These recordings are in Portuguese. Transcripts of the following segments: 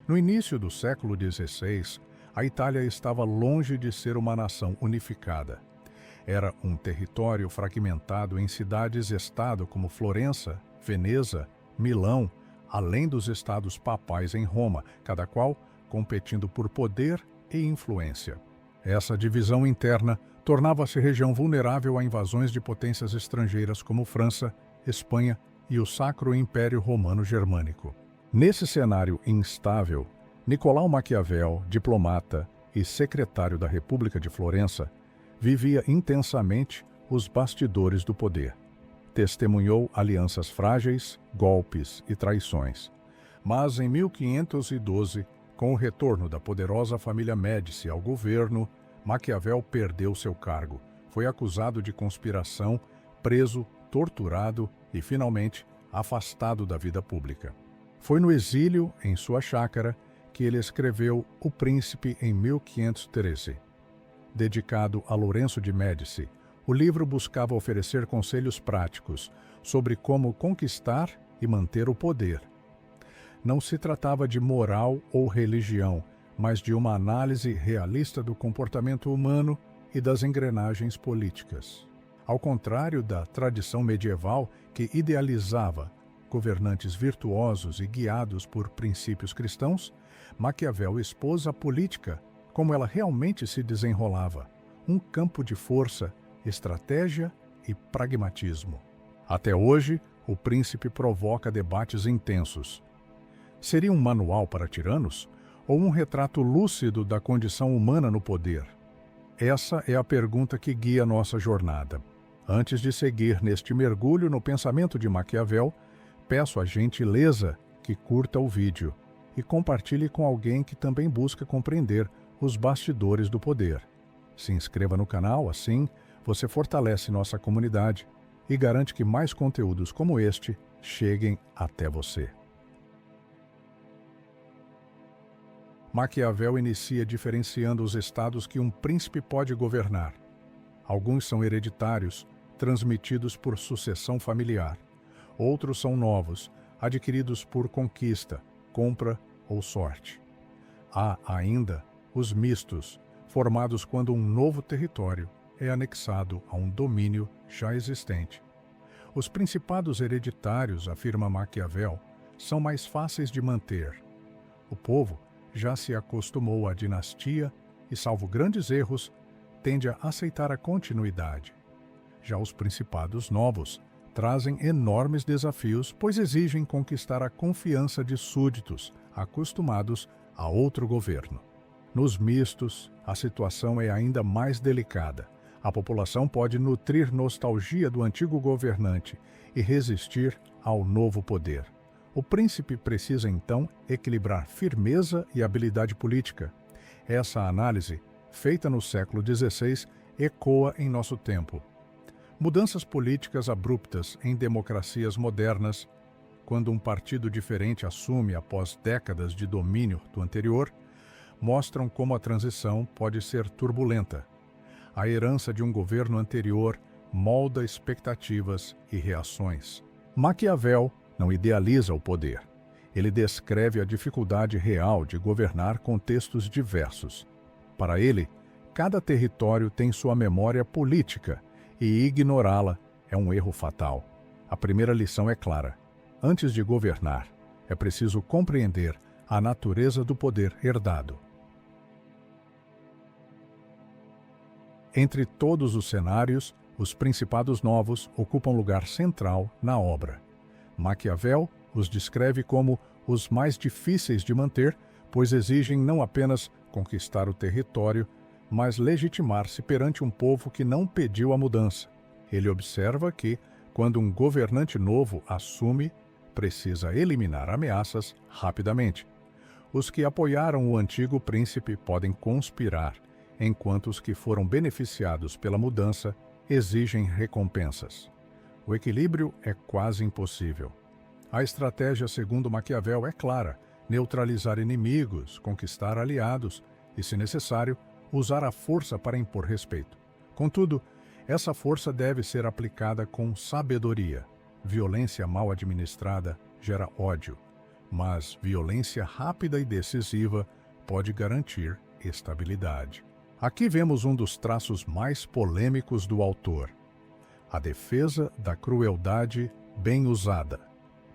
No início do século XVI, a Itália estava longe de ser uma nação unificada. Era um território fragmentado em cidades-estado como Florença, Veneza, Milão, além dos estados papais em Roma, cada qual competindo por poder e influência. Essa divisão interna tornava-se região vulnerável a invasões de potências estrangeiras como França, Espanha e o Sacro Império Romano Germânico. Nesse cenário instável, Nicolau Maquiavel, diplomata e secretário da República de Florença, vivia intensamente os bastidores do poder. Testemunhou alianças frágeis, golpes e traições. Mas em 1512, com o retorno da poderosa família Médici ao governo, Maquiavel perdeu seu cargo, foi acusado de conspiração, preso, torturado e, finalmente, afastado da vida pública. Foi no exílio, em sua chácara, que ele escreveu O Príncipe em 1513. Dedicado a Lourenço de Médici, o livro buscava oferecer conselhos práticos sobre como conquistar e manter o poder. Não se tratava de moral ou religião, mas de uma análise realista do comportamento humano e das engrenagens políticas. Ao contrário da tradição medieval que idealizava governantes virtuosos e guiados por princípios cristãos, Maquiavel expôs a política como ela realmente se desenrolava, um campo de força, estratégia e pragmatismo. Até hoje, O Príncipe provoca debates intensos. Seria um manual para tiranos ou um retrato lúcido da condição humana no poder? Essa é a pergunta que guia nossa jornada. Antes de seguir neste mergulho no pensamento de Maquiavel, peço a gentileza que curta o vídeo e compartilhe com alguém que também busca compreender os bastidores do poder. Se inscreva no canal, assim você fortalece nossa comunidade e garante que mais conteúdos como este cheguem até você. Maquiavel inicia diferenciando os estados que um príncipe pode governar. Alguns são hereditários, transmitidos por sucessão familiar. Outros são novos, adquiridos por conquista, compra ou sorte. Há ainda os mistos, formados quando um novo território é anexado a um domínio já existente. Os principados hereditários, afirma Maquiavel, são mais fáceis de manter. O povo já se acostumou à dinastia e, salvo grandes erros, tende a aceitar a continuidade. Já os principados novos trazem enormes desafios, pois exigem conquistar a confiança de súditos acostumados a outro governo. Nos mistos, a situação é ainda mais delicada. A população pode nutrir nostalgia do antigo governante e resistir ao novo poder. O príncipe precisa, então, equilibrar firmeza e habilidade política. Essa análise, feita no século XVI, ecoa em nosso tempo. Mudanças políticas abruptas em democracias modernas, quando um partido diferente assume após décadas de domínio do anterior, mostram como a transição pode ser turbulenta. A herança de um governo anterior molda expectativas e reações. Maquiavel não idealiza o poder. Ele descreve a dificuldade real de governar contextos diversos. Para ele, cada território tem sua memória política e ignorá-la é um erro fatal. A primeira lição é clara. Antes de governar, é preciso compreender a natureza do poder herdado. Entre todos os cenários, os principados novos ocupam lugar central na obra. Maquiavel os descreve como os mais difíceis de manter, pois exigem não apenas conquistar o território, mas legitimar-se perante um povo que não pediu a mudança. Ele observa que, quando um governante novo assume, precisa eliminar ameaças rapidamente. Os que apoiaram o antigo príncipe podem conspirar, enquanto os que foram beneficiados pela mudança exigem recompensas. O equilíbrio é quase impossível. A estratégia, segundo Maquiavel, é clara: neutralizar inimigos, conquistar aliados e, se necessário, usar a força para impor respeito. Contudo, essa força deve ser aplicada com sabedoria. Violência mal administrada gera ódio. mas violência rápida e decisiva pode garantir estabilidade. Aqui vemos um dos traços mais polêmicos do autor: a defesa da crueldade bem usada.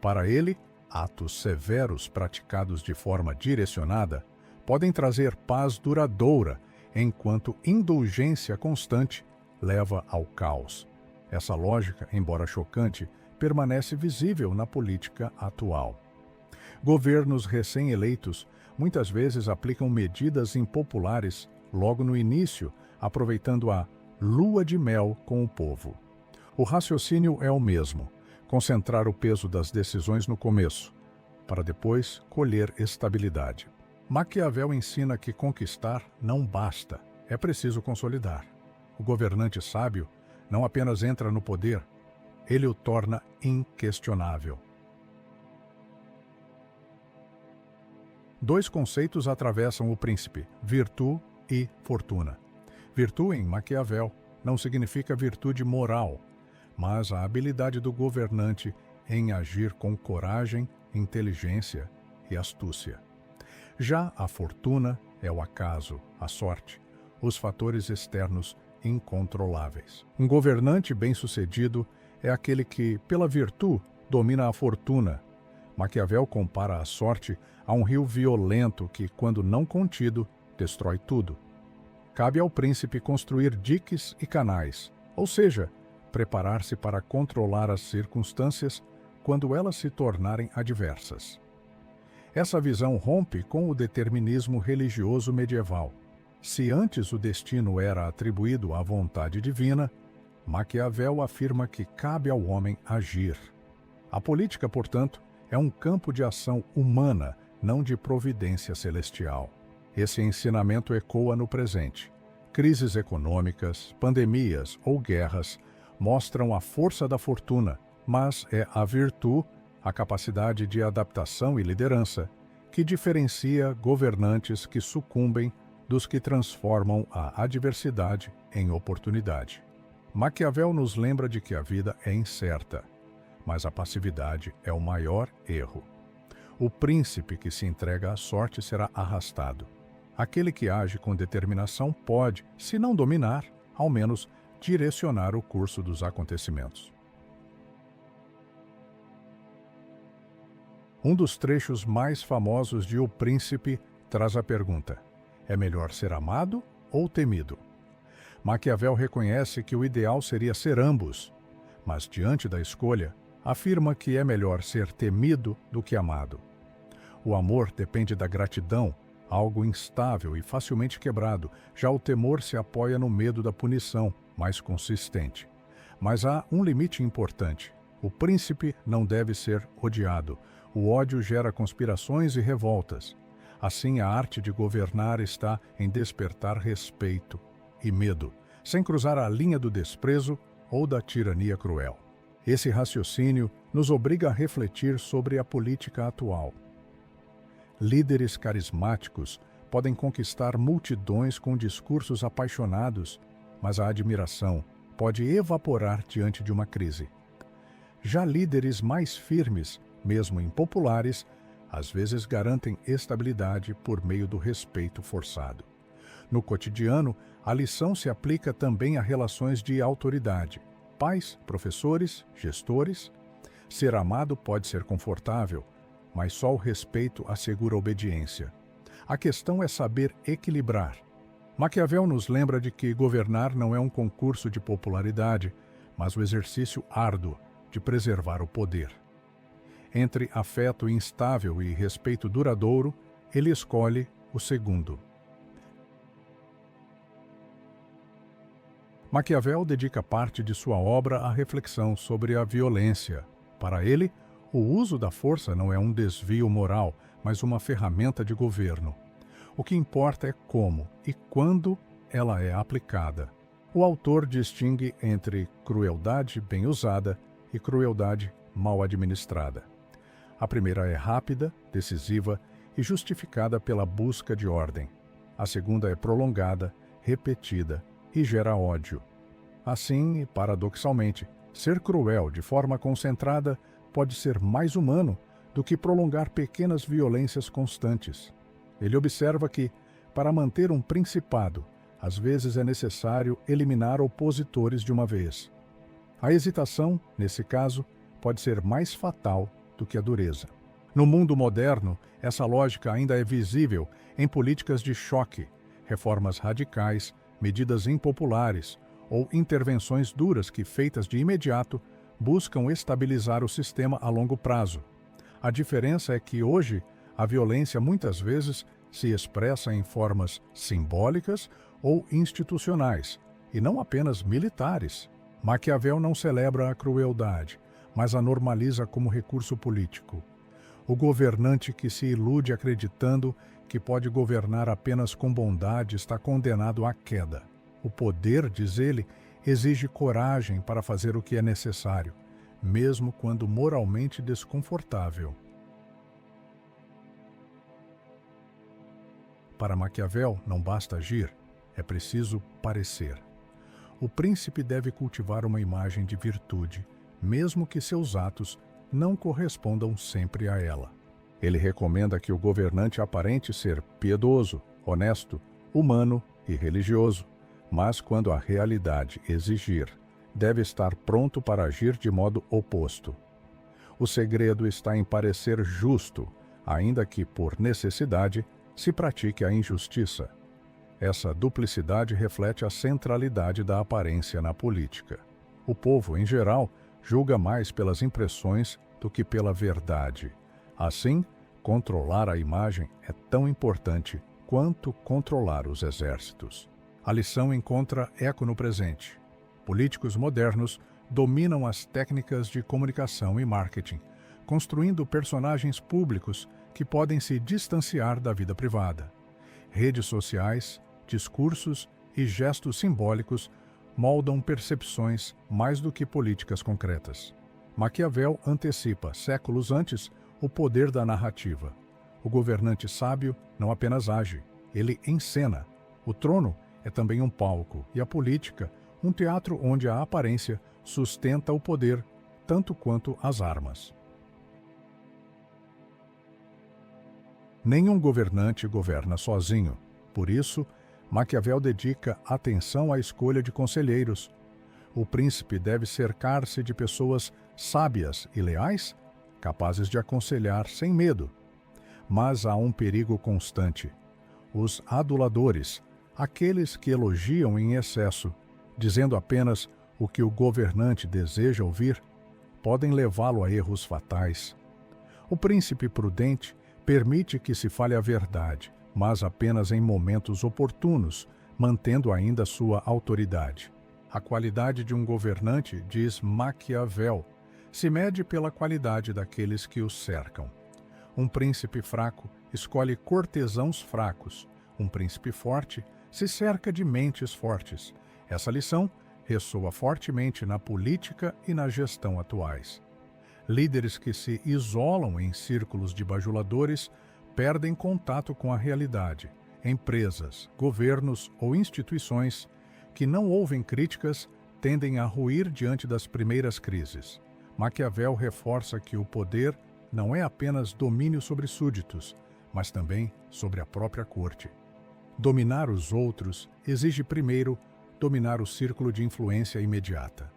Para ele, atos severos praticados de forma direcionada podem trazer paz duradoura, enquanto indulgência constante leva ao caos. Essa lógica, embora chocante, permanece visível na política atual. Governos recém-eleitos muitas vezes aplicam medidas impopulares logo no início, aproveitando a lua de mel com o povo. O raciocínio é o mesmo: concentrar o peso das decisões no começo, para depois colher estabilidade. Maquiavel ensina que conquistar não basta, é preciso consolidar. O governante sábio não apenas entra no poder, ele o torna inquestionável. Dois conceitos atravessam o príncipe: virtude e fortuna. Virtude, em Maquiavel, não significa virtude moral, mas a habilidade do governante em agir com coragem, inteligência e astúcia. Já a fortuna é o acaso, a sorte, os fatores externos incontroláveis. Um governante bem-sucedido é aquele que, pela virtude, domina a fortuna. Maquiavel compara a sorte a um rio violento que, quando não contido, destrói tudo. Cabe ao príncipe construir diques e canais, ou seja, preparar-se para controlar as circunstâncias quando elas se tornarem adversas. Essa visão rompe com o determinismo religioso medieval. Se antes o destino era atribuído à vontade divina, Maquiavel afirma que cabe ao homem agir. A política, portanto, é um campo de ação humana, não de providência celestial. Esse ensinamento ecoa no presente. Crises econômicas, pandemias ou guerras mostram a força da fortuna, mas é a virtude, a capacidade de adaptação e liderança, que diferencia governantes que sucumbem dos que transformam a adversidade em oportunidade. Maquiavel nos lembra de que a vida é incerta, mas a passividade é o maior erro. O príncipe que se entrega à sorte será arrastado. Aquele que age com determinação pode, se não dominar, ao menos direcionar o curso dos acontecimentos. Um dos trechos mais famosos de O Príncipe traz a pergunta: é melhor ser amado ou temido? Maquiavel reconhece que o ideal seria ser ambos, mas diante da escolha, afirma que é melhor ser temido do que amado. O amor depende da gratidão, algo instável e facilmente quebrado, já o temor se apoia no medo da punição, mais consistente. Mas há um limite importante: o príncipe não deve ser odiado. O ódio gera conspirações e revoltas. Assim, a arte de governar está em despertar respeito e medo, sem cruzar a linha do desprezo ou da tirania cruel. Esse raciocínio nos obriga a refletir sobre a política atual. Líderes carismáticos podem conquistar multidões com discursos apaixonados, mas a admiração pode evaporar diante de uma crise. Já líderes mais firmes, mesmo impopulares, às vezes garantem estabilidade por meio do respeito forçado. No cotidiano, a lição se aplica também a relações de autoridade. Pais, professores, gestores. Ser amado pode ser confortável, mas só o respeito assegura obediência. A questão é saber equilibrar. Maquiavel nos lembra de que governar não é um concurso de popularidade, mas o exercício árduo de preservar o poder. Entre afeto instável e respeito duradouro, ele escolhe o segundo. Maquiavel dedica parte de sua obra à reflexão sobre a violência. Para ele, o uso da força não é um desvio moral, mas uma ferramenta de governo. O que importa é como e quando ela é aplicada. O autor distingue entre crueldade bem usada e crueldade mal administrada. A primeira é rápida, decisiva e justificada pela busca de ordem. A segunda é prolongada, repetida e gera ódio. Assim, e paradoxalmente, ser cruel de forma concentrada pode ser mais humano do que prolongar pequenas violências constantes. Ele observa que, para manter um principado, às vezes é necessário eliminar opositores de uma vez. A hesitação, nesse caso, pode ser mais fatal do que a dureza. No mundo moderno, essa lógica ainda é visível em políticas de choque, reformas radicais, medidas impopulares ou intervenções duras que, feitas de imediato, buscam estabilizar o sistema a longo prazo. A diferença é que hoje a violência muitas vezes se expressa em formas simbólicas ou institucionais, e não apenas militares. Maquiavel não celebra a crueldade, mas a normaliza como recurso político. O governante que se ilude acreditando que pode governar apenas com bondade está condenado à queda. O poder, diz ele, exige coragem para fazer o que é necessário, mesmo quando moralmente desconfortável. Para Maquiavel, não basta agir, é preciso parecer. O príncipe deve cultivar uma imagem de virtude, mesmo que seus atos não correspondam sempre a ela. Ele recomenda que o governante aparente ser piedoso, honesto, humano e religioso, mas quando a realidade exigir, deve estar pronto para agir de modo oposto. O segredo está em parecer justo, ainda que, por necessidade, se pratique a injustiça. Essa duplicidade reflete a centralidade da aparência na política. O povo, em geral, julga mais pelas impressões do que pela verdade. Assim, controlar a imagem é tão importante quanto controlar os exércitos. A lição encontra eco no presente. Políticos modernos dominam as técnicas de comunicação e marketing, construindo personagens públicos que podem se distanciar da vida privada. Redes sociais, discursos e gestos simbólicos moldam percepções mais do que políticas concretas. Maquiavel antecipa, séculos antes, o poder da narrativa. O governante sábio não apenas age, ele encena. O trono é também um palco e a política, um teatro onde a aparência sustenta o poder tanto quanto as armas. Nenhum governante governa sozinho. Por isso, Maquiavel dedica atenção à escolha de conselheiros. O príncipe deve cercar-se de pessoas sábias e leais, capazes de aconselhar sem medo. Mas há um perigo constante: os aduladores, aqueles que elogiam em excesso, dizendo apenas o que o governante deseja ouvir, podem levá-lo a erros fatais. O príncipe prudente permite que se fale a verdade, mas apenas em momentos oportunos, mantendo ainda sua autoridade. A qualidade de um governante, diz Maquiavel, se mede pela qualidade daqueles que o cercam. Um príncipe fraco escolhe cortesãos fracos. Um príncipe forte se cerca de mentes fortes. Essa lição ressoa fortemente na política e na gestão atuais. Líderes que se isolam em círculos de bajuladores perdem contato com a realidade. Empresas, governos ou instituições que não ouvem críticas tendem a ruir diante das primeiras crises. Maquiavel reforça que o poder não é apenas domínio sobre súditos, mas também sobre a própria corte. Dominar os outros exige primeiro dominar o círculo de influência imediata.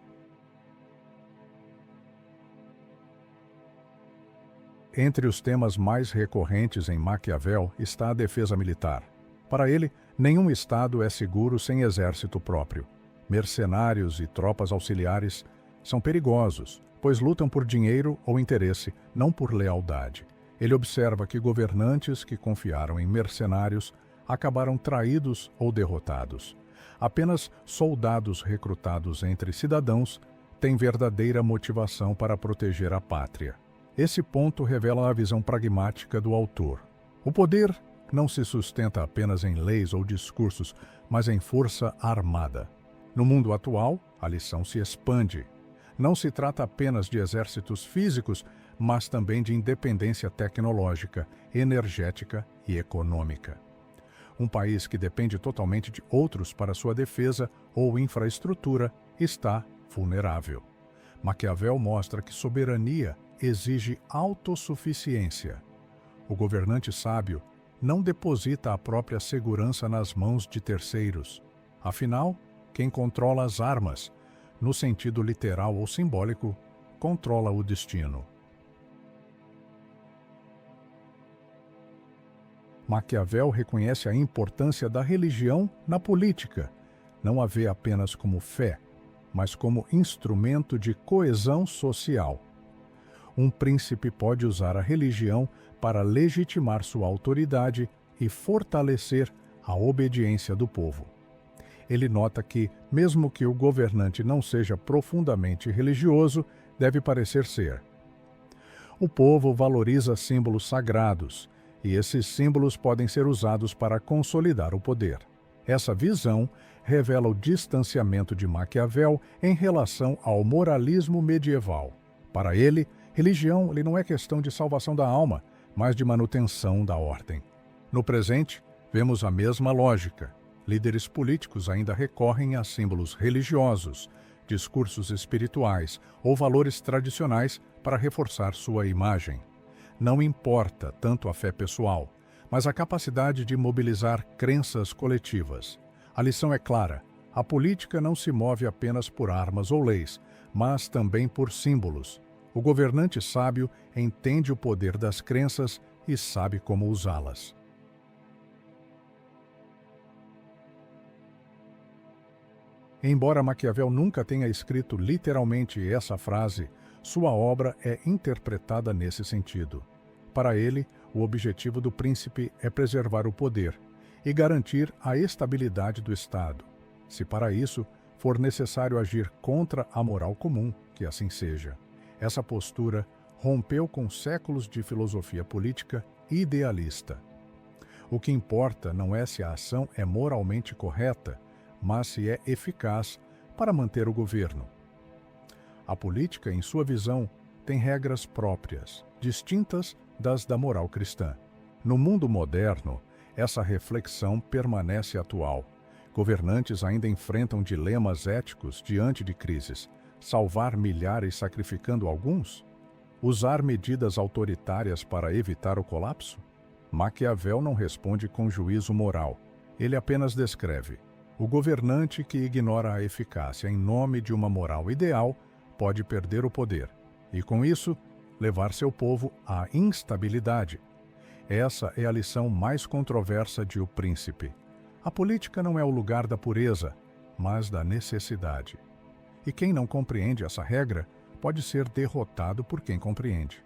Entre os temas mais recorrentes em Maquiavel está a defesa militar. Para ele, nenhum Estado é seguro sem exército próprio. Mercenários e tropas auxiliares são perigosos, pois lutam por dinheiro ou interesse, não por lealdade. Ele observa que governantes que confiaram em mercenários acabaram traídos ou derrotados. Apenas soldados recrutados entre cidadãos têm verdadeira motivação para proteger a pátria. Esse ponto revela a visão pragmática do autor. O poder não se sustenta apenas em leis ou discursos, mas em força armada. No mundo atual, a lição se expande. Não se trata apenas de exércitos físicos, mas também de independência tecnológica, energética e econômica. Um país que depende totalmente de outros para sua defesa ou infraestrutura está vulnerável. Maquiavel mostra que soberania exige autossuficiência. O governante sábio não deposita a própria segurança nas mãos de terceiros. Afinal, quem controla as armas, no sentido literal ou simbólico, controla o destino. Maquiavel reconhece a importância da religião na política, não a vê apenas como fé, mas como instrumento de coesão social. Um príncipe pode usar a religião para legitimar sua autoridade e fortalecer a obediência do povo. Ele nota que, mesmo que o governante não seja profundamente religioso, deve parecer ser. O povo valoriza símbolos sagrados, e esses símbolos podem ser usados para consolidar o poder. Essa visão revela o distanciamento de Maquiavel em relação ao moralismo medieval. Para ele, religião não é questão de salvação da alma, mas de manutenção da ordem. No presente, vemos a mesma lógica. Líderes políticos ainda recorrem a símbolos religiosos, discursos espirituais ou valores tradicionais para reforçar sua imagem. Não importa tanto a fé pessoal, mas a capacidade de mobilizar crenças coletivas. A lição é clara: a política não se move apenas por armas ou leis, mas também por símbolos. O governante sábio entende o poder das crenças e sabe como usá-las. Embora Maquiavel nunca tenha escrito literalmente essa frase, sua obra é interpretada nesse sentido. Para ele, o objetivo do príncipe é preservar o poder e garantir a estabilidade do Estado. Se para isso for necessário agir contra a moral comum, que assim seja. Essa postura rompeu com séculos de filosofia política idealista. O que importa não é se a ação é moralmente correta, mas se é eficaz para manter o governo. A política, em sua visão, tem regras próprias, distintas das da moral cristã. No mundo moderno, essa reflexão permanece atual. Governantes ainda enfrentam dilemas éticos diante de crises. Salvar milhares sacrificando alguns? Usar medidas autoritárias para evitar o colapso? Maquiavel não responde com juízo moral. Ele apenas descreve: o governante que ignora a eficácia em nome de uma moral ideal pode perder o poder e, com isso, levar seu povo à instabilidade. Essa é a lição mais controversa de O Príncipe. A política não é o lugar da pureza, mas da necessidade. E quem não compreende essa regra pode ser derrotado por quem compreende.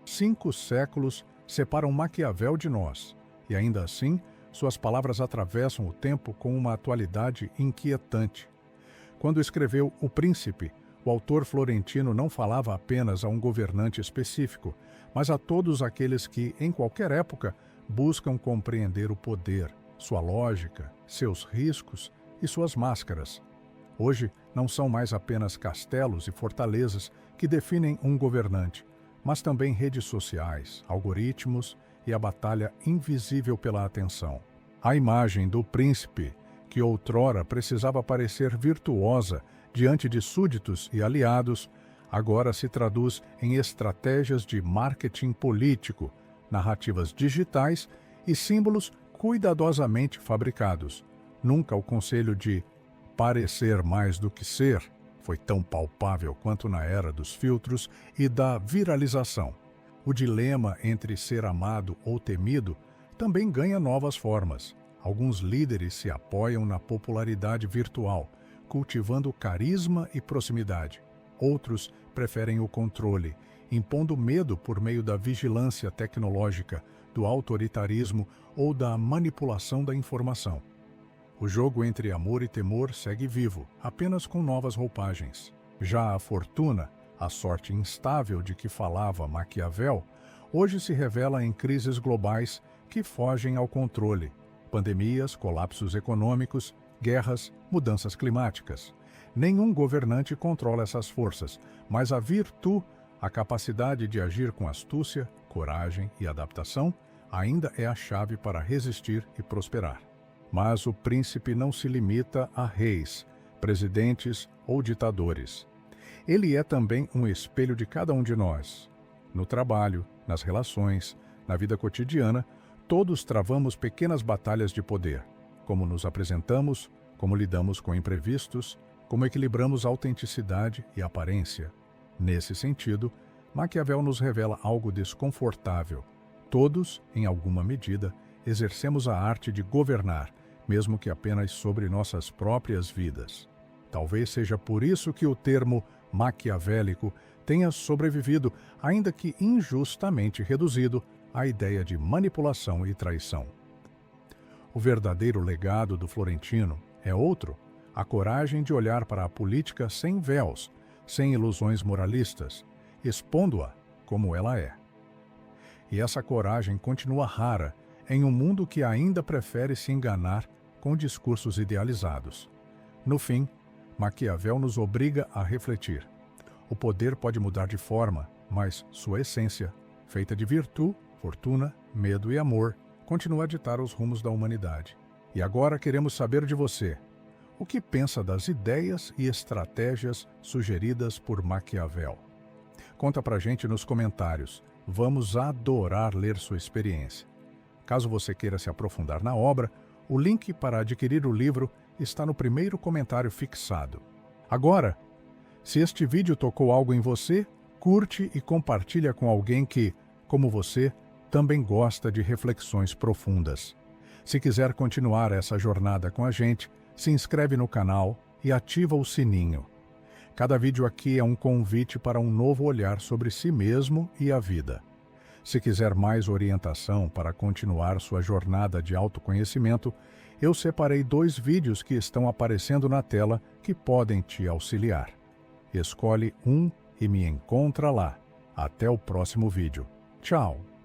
Cinco séculos separam Maquiavel de nós, e ainda assim, suas palavras atravessam o tempo com uma atualidade inquietante. Quando escreveu O Príncipe, o autor florentino não falava apenas a um governante específico, mas a todos aqueles que, em qualquer época, buscam compreender o poder, sua lógica, seus riscos e suas máscaras. Hoje, não são mais apenas castelos e fortalezas que definem um governante, mas também redes sociais, algoritmos e a batalha invisível pela atenção. A imagem do príncipe, que outrora precisava parecer virtuosa diante de súditos e aliados, agora se traduz em estratégias de marketing político, narrativas digitais e símbolos cuidadosamente fabricados. Nunca o conselho de parecer mais do que ser foi tão palpável quanto na era dos filtros e da viralização. O dilema entre ser amado ou temido também ganha novas formas. Alguns líderes se apoiam na popularidade virtual, cultivando carisma e proximidade. Outros preferem o controle, impondo medo por meio da vigilância tecnológica, do autoritarismo ou da manipulação da informação. O jogo entre amor e temor segue vivo, apenas com novas roupagens. Já a fortuna, a sorte instável de que falava Maquiavel, hoje se revela em crises globais que fogem ao controle: pandemias, colapsos econômicos, guerras, mudanças climáticas. Nenhum governante controla essas forças, mas a virtude, a capacidade de agir com astúcia, coragem e adaptação, ainda é a chave para resistir e prosperar. Mas o príncipe não se limita a reis, presidentes ou ditadores. Ele é também um espelho de cada um de nós. No trabalho, nas relações, na vida cotidiana, todos travamos pequenas batalhas de poder. Como nos apresentamos, como lidamos com imprevistos, como equilibramos autenticidade e aparência. Nesse sentido, Maquiavel nos revela algo desconfortável. Todos, em alguma medida, exercemos a arte de governar, mesmo que apenas sobre nossas próprias vidas. Talvez seja por isso que o termo maquiavélico tenha sobrevivido, ainda que injustamente reduzido, à ideia de manipulação e traição. O verdadeiro legado do Florentino é outro: a coragem de olhar para a política sem véus, sem ilusões moralistas, expondo-a como ela é. E essa coragem continua rara em um mundo que ainda prefere se enganar com discursos idealizados. No fim, Maquiavel nos obriga a refletir. O poder pode mudar de forma, mas sua essência, feita de virtude, fortuna, medo e amor, continua a ditar os rumos da humanidade. E agora queremos saber de você. O que pensa das ideias e estratégias sugeridas por Maquiavel? Conta pra gente nos comentários. Vamos adorar ler sua experiência. Caso você queira se aprofundar na obra, o link para adquirir o livro está no primeiro comentário fixado. Agora, se este vídeo tocou algo em você, curte e compartilha com alguém que, como você, também gosta de reflexões profundas. Se quiser continuar essa jornada com a gente, se inscreve no canal e ativa o sininho. Cada vídeo aqui é um convite para um novo olhar sobre si mesmo e a vida. Se quiser mais orientação para continuar sua jornada de autoconhecimento, eu separei 2 vídeos que estão aparecendo na tela que podem te auxiliar. Escolhe um e me encontra lá. Até o próximo vídeo. Tchau!